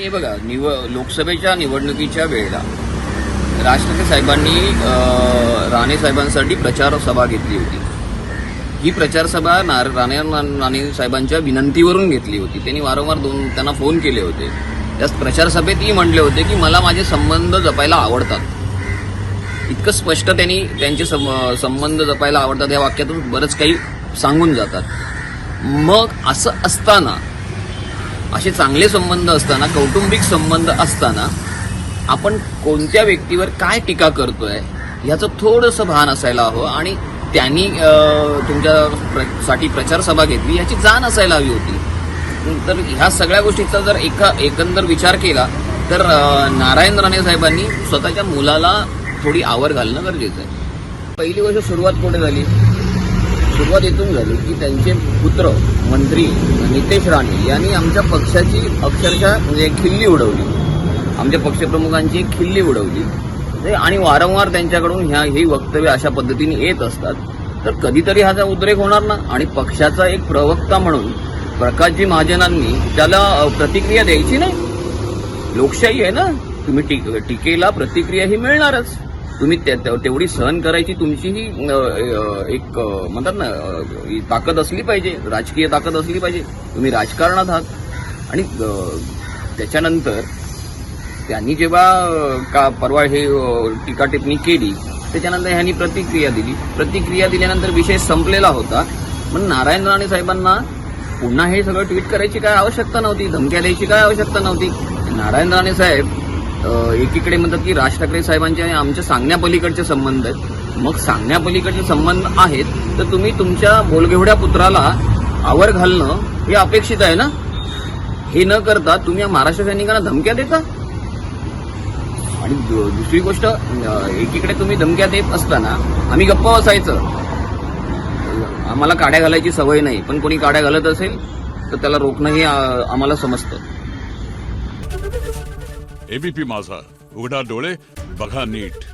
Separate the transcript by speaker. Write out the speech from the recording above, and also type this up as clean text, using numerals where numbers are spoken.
Speaker 1: हे बघा, लोकसभेच्या निवडणुकीच्या वेळेला राज ठाकरे साहेबांनी राणे साहेबांसाठी प्रचार सभा घेतली होती. ही प्रचार सभा राणे साहेबांच्या विनंतीवरून घेतली होती. त्यांनी वारंवार त्यांना फोन केले होते. त्या प्रचार सभेतही म्हटले होते की मला माझे संबंध जपायला आवडतात. इतकं स्पष्ट त्यांनी त्यांचे संबंध जपायला आवडतात या वाक्यातून बरंच काही सांगून जातात. मग असं असताना, असे चांगले संबंध असताना, कौटुंबिक संबंध असताना आपण कोणत्या व्यक्तीवर काय टीका करतोय याचं थोडंसं भान असायला हवं. आणि त्यांनी तुमच्यासाठी प्रचार सभा घेतली याची जाण असायला हवी होती. तर ह्या सगळ्या गोष्टीचा जर एकंदर विचार केला तर नारायण राणे साहेबांनी स्वतःच्या मुलाला थोडी आवर घालणं गरजेचं आहे. पहिली गोष्ट, सुरुवात कुठे झाली? सुरुवात इथून झाली की त्यांचे पुत्र मंत्री नितेश राणे यांनी आमच्या पक्षाची अक्षरशः म्हणजे खिल्ली उडवली. आमच्या पक्षप्रमुखांची खिल्ली उडवली आणि वारंवार त्यांच्याकडून ही वक्तव्य अशा पद्धतीने येत असतात. तर कधीतरी ह्याचा उद्रेक होणार ना. आणि पक्षाचा एक प्रवक्ता म्हणून प्रकाशजी महाजनांनी त्याला प्रतिक्रिया द्यायची नाही. लोकशाही आहे ना, तुम्ही टीकेला प्रतिक्रिया ही मिळणारच. तुम्ही तेवढी सहन करायची तुमचीही एक म्हणतात ना ताकद असली पाहिजे, राजकीय ताकद असली पाहिजे. तुम्ही राजकारणात आहात. आणि त्याच्यानंतर त्यांनी जेव्हा परवा हे टीका टिप्पणी केली त्याच्यानंतर ह्यांनी प्रतिक्रिया दिली. प्रतिक्रिया दिल्यानंतर विषय संपलेला होता. पण नारायण राणे साहेबांना पुन्हा हे सगळं ट्विट करायची काय आवश्यकता नव्हती, धमक्या द्यायची काय आवश्यकता नव्हती. नारायण राणे साहेब एकीकडे म्हणतात की राज ठाकरे साहेबांचे आणि आमच्या सांगण्यापलीकडचे संबंध आहेत. मग सांगण्यापलीकडचे संबंध आहेत तर तुम्ही तुमच्या बोलगेवढ्या पुत्राला आवर घालणं हे अपेक्षित आहे ना. हे न करता तुम्ही महाराष्ट्र सैनिकांना धमक्या देता. आणि दुसरी गोष्ट, एकीकडे तुम्ही धमक्या देत असताना आम्ही गप्प बसायचं. आम्हाला काड्या घालायची सवय नाही, पण कोणी काड्या घालत असेल तर त्याला रोखणं हे आम्हाला समजतं.
Speaker 2: एबीपी माझा, उघडा डोळे बघा नीट.